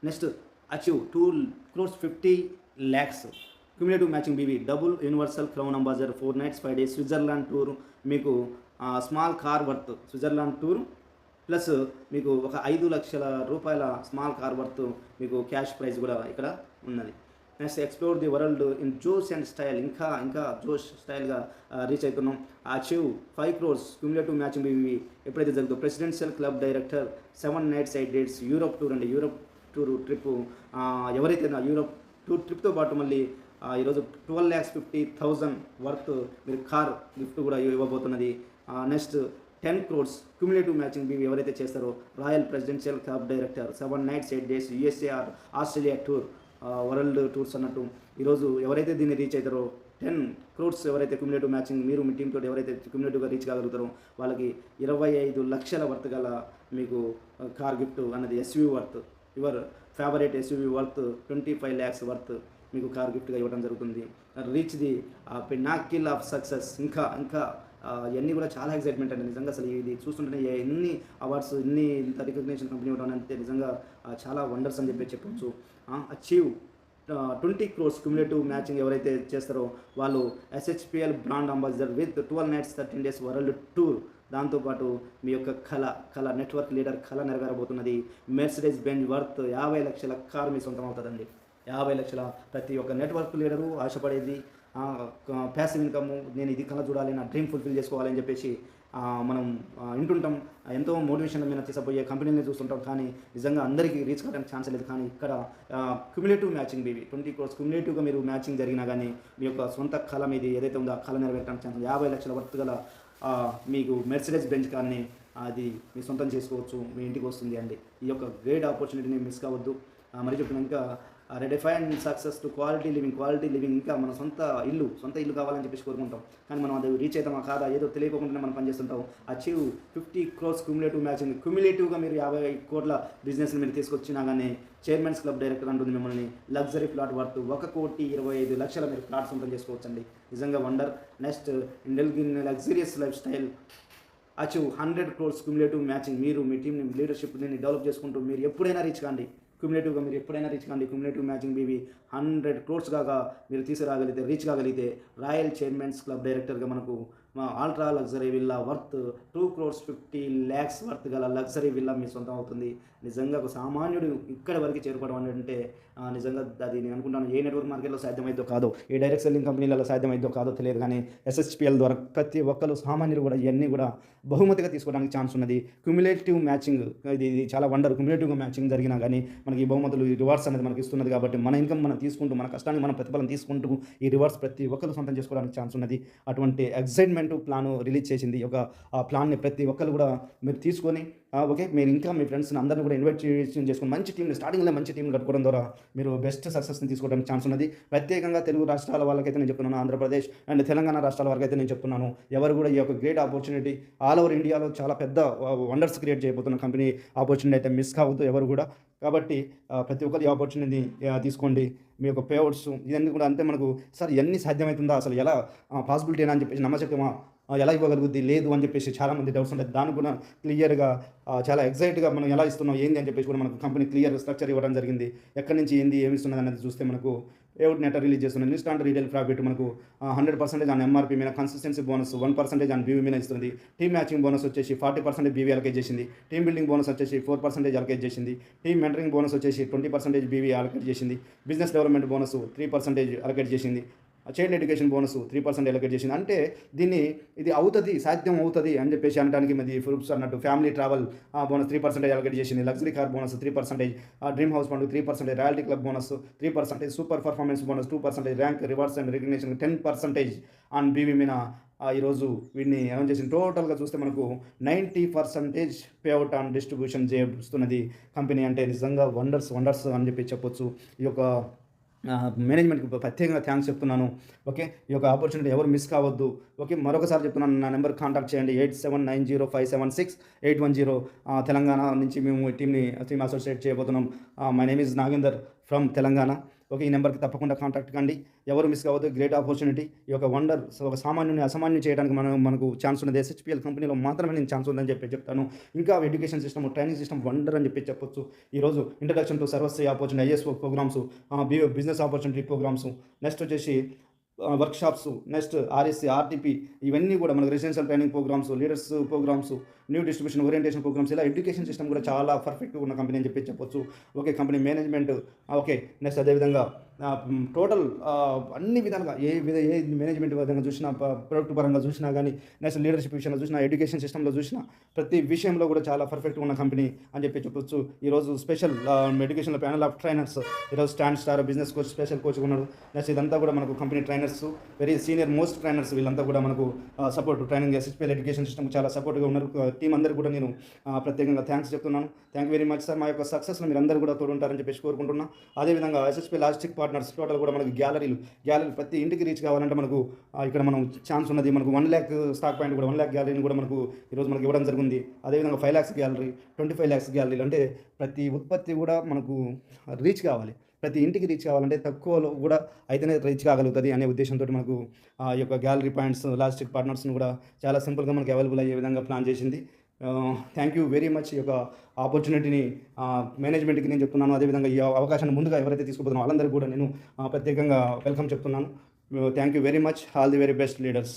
Next achieve 2,50,00,000 cumulative matching BV double universal crown ambassador 4 nights 5 days Switzerland tour మీకు small car worth Switzerland tour plus మీకు ఒక 5,00,000 రూపాయల స్మాల్ కార్ వర్త్ మీకు క్యాష్ ప్రైజ్ కూడా ఇక్కడ ఉన్నది. Next explore the world in josh and style. ఇంకా జోష్ స్టైల్గా రీచ్ అవుతున్నాం. Achieve 5 crores cumulative matching BV ఎప్పుడైతే జరుగుతుందో presidential club director 7 nights 8 days Europe tour అండి. యూరోప్ టూర్ ట్రిప్ ఎవరైతే యూరోప్ టూర్ ట్రిప్తో పాటు మళ్ళీ ఈరోజు 12,50,000 వర్త్ మీరు కార్ గిఫ్ట్ కూడా ఇవ్వబోతున్నది. Next 10 crores cumulative matching BV ఎవరైతే చేస్తారో royal presidential club director 7 nights 8 days USA Australia tour world tours అన్నట్టు ఈరోజు ఎవరైతే దీన్ని రీచ్ అవుతారో 10 crores ఎవరైతే క్యూములేటివ్ మ్యాచింగ్ మీరు మీ టీంతో ఎవరైతే క్యూములేటివ్గా రీచ్ కాగలుగుతారో వాళ్ళకి 25 లక్షల వర్త్ గల మీకు కార్ గిఫ్ట్ అన్నది SUV worth your favourite SUV worth 25 lakhs worth మీకు కార్ గిఫ్ట్గా ఇవ్వడం జరుగుతుంది. Reach the Pinnacle of success. ఇంకా ఇవన్నీ కూడా చాలా ఎక్సైట్మెంట్ అండి నిజంగా. అసలు ఇది చూస్తుంటేనే ఎన్ని అవార్డ్స్ ఇంత రికగ్నేషన్ కంపెనీ ఇవ్వడం అంటే నిజంగా చాలా వండర్స్ అని చెప్పొచ్చు. అచీవ్ 20 crores క్యూములేటివ్ మ్యాచింగ్ ఎవరైతే చేస్తారో వాళ్ళు SHPL brand ambassador with 12 nights 13 days world tour. దాంతోపాటు మీ యొక్క కళ నెట్వర్క్ లీడర్ కళ నెరవేరబోతున్నది. మెర్సిడెస్ బెంజ్ వర్త్ 50 లక్షల కారు మీ సొంతం అవుతుందండి. 50 లక్షల ప్రతి ఒక్క నెట్వర్క్ లీడరు ఆశపడేది ప్యాసివ్ ఇన్కమ్. నేను ఇది కళ చూడాలి, నా డ్రీమ్ ఫుల్ఫిల్ చేసుకోవాలి అని చెప్పేసి మనం వింటుంటాం. ఎంతో మోటివేషన్ మీద తీసుకుపోయే కంపెనీని చూస్తుంటాం. కానీ నిజంగా అందరికీ రీచ్ కావడానికి ఛాన్స్ లేదు. కానీ ఇక్కడ క్యూములేటివ్ మ్యాచింగ్ బీవీ 20 crores క్యూములేటివ్గా మీరు మ్యాచింగ్ జరిగినా కానీ మీ యొక్క సొంత కళ మీది ఏదైతే ఉందో ఆ కళ నెరవేరడానికి ఛాన్స్ 50 లక్షల వర్త్ గల మీకు మెర్సిడెస్ బెంజ్ కార్ని అది మీ సొంతం చేసుకోవచ్చు, మీ ఇంటికి వస్తుంది అండి. ఈ యొక్క గ్రేట్ ఆపర్చునిటీని మిస్ కావద్దు. మరి చెప్తున్నాను ఇంకా రెడిఫైన్ సక్సెస్ టు క్వాలిటీ లివింగ్. ఇంకా మన సొంత ఇల్లు కావాలని చెప్పేసి కోరుకుంటాం. కానీ మనం అది రీచ్ అవుతామా కాదా ఏదో తెలియకుండానే మనం పనిచేస్తుంటాం. Achieve 50 crores cumulative matching. క్యూములేటివ్గా మీరు 50 కోట్ల బిజినెస్ని మీరు తీసుకొచ్చినా కానీ చైర్మన్స్ క్లబ్ డైరెక్టర్ అంటుంది మిమ్మల్ని లగ్జరీ ప్లాట్ వర్త్ 1,25,00,000 మీరు ప్లాట్ సొంతం చేసుకోవచ్చండి. నిజంగా wonder. Next in luxurious life style. Achieve 100 crores cumulative matching. మీరు మీ టీంని లీడర్షిప్ని డెవలప్ చేసుకుంటూ మీరు ఎప్పుడైనా రీచ్ కాండి. క్యూములేటివ్ మ్యాచింగ్ బీవీ 100 crores కాగా మీరు రీచ్ కాగలిగితే రాయల్ చైర్మన్స్ క్లబ్ డైరెక్టర్గా మనకు ultra luxury villa worth 2,50,00,000 worth గల లగ్జరీ విల్లా మీ సొంతం అవుతుంది. నిజంగా ఒక సామాన్యుడు ఇక్కడి వరకు చేరుకోవడం అంటే నిజంగా అది నేను అనుకుంటాను ఏ నెట్వర్క్ మార్కెట్లో సాధ్యమైందో కాదో, ఏ డైరెక్ట్ సెల్లింగ్ కంపెనీలలో సాధ్యమైందో కాదో తెలియదు. కానీ SHPL ద్వారా ప్రతి ఒక్కరు సామాన్యులు కూడా ఇవన్నీ కూడా బహుమతిగా తీసుకోవడానికి ఛాన్స్ ఉన్నది. క్యూములేటివ్ మ్యాచింగ్ ఇది చాలా వండర్. క్యూములేటివ్గా మ్యాచింగ్ జరిగినా కానీ మనకి ఈ బహుమతులు ఈ రివార్డ్స్ అనేది మనకి ఇస్తున్నది. కాబట్టి మన ఇన్కమ్ మనం తీసుకుంటూ మన కష్టాన్ని మనం ప్రతిఫలం తీసుకుంటూ ఈ రివార్డ్స్ ప్రతి ఒక్కరు సొంతం చేసుకోవడానికి ఛాన్స్ ఉన్నది. అటువంటి ఎక్సైట్మెంట్ ప్లాన్ రిలీజ్ చేసింది. ఒక ప్లాన్ని ప్రతి ఒక్కరు కూడా మీరు తీసుకొని ఓకే మీరు ఇంకా మీ ఫ్రెండ్స్ని అందరినీ కూడా ఇన్వైట్ చేసుకుని మంచి టీంని స్టార్టింగ్లో మంచి టీంని కట్టుకోవడం ద్వారా మీరు బెస్ట్ సక్సెస్ని తీసుకోవడానికి ఛాన్స్ ఉన్నది. ప్రత్యేకంగా తెలుగు రాష్ట్రాల వాళ్ళకైతే నేను చెప్తున్నాను, ఆంధ్రప్రదేశ్ అండ్ తెలంగాణ రాష్ట్రాల వరకు అయితే నేను చెప్తున్నాను. ఎవరు కూడా ఈ యొక్క గ్రేట్ ఆపర్చునిటీ ఆల్ ఓవర్ ఇండియాలో చాలా పెద్ద వండర్స్ క్రియేట్ చేయబోతున్న కంపెనీ ఆపర్చునిటీ అయితే మిస్ కావద్దు ఎవరు కూడా. కాబట్టి ప్రతి ఒక్కరు ఈ ఆపర్చునిటీ తీసుకోండి. మీ యొక్క పేఅవుట్స్ ఇవన్నీ కూడా అంటే మనకు సార్ ఇవన్నీ సాధ్యమవుతుందా, అసలు ఎలా పాసిబిలిటీ అని చెప్పేసి నమ్మశక్యమా, ఎలా ఇవ్వగలుగుద్ది లేదు అని చెప్పేసి చాలామంది డౌట్స్ ఉంటాయి. దానికి కూడా క్లియర్గా చాలా ఎగ్జైట్గా మనం ఎలా ఇస్తున్నాం ఏంది అని చెప్పేసి కూడా మనకు కంపెనీ క్లియర్ స్ట్రక్చర్ ఇవ్వడం జరిగింది. ఎక్కడి నుంచి ఏంది ఏమి ఇస్తున్నది అనేది చూస్తే మనకు పేఅవుట్ నెట్ రిలీజ్ చేస్తున్నది. ఇన్స్టాంట్ రీటైల్ ప్రాఫిట్ మనకు 100% ఆన్ ఎంఆర్పీ మీద, కన్సిస్టెన్సీ బోనస్ 1% ఆన్ బీవీ మీద ఇస్తుంది. టీమ్ మ్యాచింగ్ బోనస్ వచ్చేసి 40% బీవీ అలకేట్ చేసింది. టీమ్ బిల్డింగ్ బోనస్ వచ్చేసి 4% అలకేట్ చేసింది. టీమ్ మెంటరింగ్ బోనస్ వచ్చేసి 20% బీవీ అలకేట్ చేసింది. బిజినెస్ డెవలప్మెంట్ బోనస్ 3% అలకేట్ చేసింది. చైల్డ్ ఎడ్యుకేషన్ బోనస్ 3% అలొకేట్ చేసింది. అంటే ఇది అవుతుంది, సాధ్యం అవుతుంది అని చెప్పేసి అనడానికి ఇది ప్రూఫ్స్ అన్నట్టు. ఫ్యామిలీ ట్రావెల్ బోనస్ 3% అలొకేట్ చేసింది. Luxury car bonus 3%, dream house fund 3%, royalty club bonus 3%, super performance bonus 2%, rank rewards and recognition 10% on BV Meena ఈరోజు వీడిని అనౌన్స్ చేసిన. టోటల్గా చూస్తే మనకు 90% పేఅవుట్ ఆన్ డిస్ట్రిబ్యూషన్ చేస్తున్నది కంపెనీ. అంటే నిజంగా వండర్స్ అని చెప్పి చెప్పొచ్చు. ఈ యొక్క మేనేజ్మెంట్కి ప్రత్యేకంగా థ్యాంక్స్ చెప్తున్నాను. ఓకే, ఈ యొక్క ఆపర్చునిటీ ఎవరు మిస్ కావద్దు. ఓకే, మరొకసారి చెప్తున్నాను, నా నెంబర్ కాంటాక్ట్ చేయండి 8790576810. తెలంగాణ నుంచి మేము టీమ్ అసోసియేట్ చేయబోతున్నాం. My name is Nagender from Telangana. Okay, ఈ నెంబర్కి తప్పకుండా కాంటాక్ట్ కండి, ఎవరు మిస్ కావద్దు. Great opportunity. ఈ యొక్క ఒక సామాన్యుని అసామాన్యం చేయడానికి మనకు ఛాన్స్ ఉన్నది. SHPL కంపెనీలో మాత్రమే నేను ఛాన్స్ ఉందని చెప్తాను. ఇంకా education system, training system wonder అని చెప్పొచ్చు. ఈరోజు introduction to service opportunity, ISO programmes, business opportunity programmes, next వచ్చేసి వర్క్షాప్స్, నెక్స్ట్ RSC, RTP, ఇవన్నీ కూడా మనకు residential training programmes, leaders programmes, new distribution orientation programmes, ఇలా ఎడ్యుకేషన్ సిస్టమ్ కూడా చాలా పర్ఫెక్ట్గా ఉన్న కంపెనీ అని చెప్పొచ్చు. Okay, company management okay. Next అదేవిధంగా టోటల్ అన్ని విధాలుగా ఏ మేనేజ్మెంట్ విధంగా చూసినా, ప్రొడక్ట్ పరంగా చూసినా కానీ, నెక్స్ట్ లీడర్షిప్ విషయంలో చూసినా, ఎడ్యుకేషన్ సిస్టంలో చూసినా, ప్రతి విషయంలో కూడా చాలా పర్ఫెక్ట్గా ఉన్న కంపెనీ అని చెప్పొచ్చు. ఈరోజు స్పెషల్ ఎడ్యుకేషన్లో ప్యానల్ ఆఫ్ ట్రైనర్స్, ఈరోజు stand star business coach, special coach ఉన్నారు. నెక్స్ట్ ఇదంతా కూడా మనకు company trainers, very senior most trainers, వీళ్ళంతా కూడా మనకు support training SHPL education system చాలా సపోర్ట్గా ఉన్నారు. టీం అందరూ కూడా నేను ప్రత్యేకంగా థ్యాంక్స్ చెప్తున్నాను. Thank you very much sir. మా యొక్క సక్సెస్లో మీరు అందరూ కూడా తోడుంటారని చెప్పేసి కోరుకుంటున్నాను. అదేవిధంగా SHPL లాజిస్టిక్ పార్ట్నర్స్ టోటల్ కూడా మనకు గ్యాలరీలు ప్రతి ఇంటికి రీచ్ కావాలంటే మనకు ఇక్కడ మనం ఛాన్స్ ఉన్నది. మనకు 1 lakh స్టాక్ పాయింట్ కూడా 1 lakh గ్యాలరీని కూడా మనకు ఈరోజు మనకి ఇవ్వడం జరిగింది. అదేవిధంగా 5 lakhs గ్యాలరీ, 25 lakhs గ్యాలరీలు. అంటే ప్రతి ఉత్పత్తి కూడా మనకు రీచ్ కావాలి, ప్రతి ఇంటికి రీచ్ కావాలంటే తక్కువలో కూడా అయితేనే రీచ్ కాగలుగుతుంది అనే ఉద్దేశంతో మనకు ఈ యొక్క గ్యాలరీ పాయింట్స్, లాజిస్టిక్ పార్ట్నర్స్ని కూడా చాలా సింపుల్గా మనకి అవైలబుల్ అయ్యే విధంగా ప్లాన్ చేసింది. Thank you very much. ఈ యొక్క ఆపర్చునిటీని మేనేజ్మెంట్కి నేను చెప్తున్నాను. అదేవిధంగా ఈ అవకాశాన్ని ముందుగా ఎవరైతే తీసుకుపోతున్నారో వాళ్ళందరికీ కూడా నేను ప్రత్యేకంగా వెల్కమ్ చెప్తున్నాను. Thank you very much. All the very best leaders.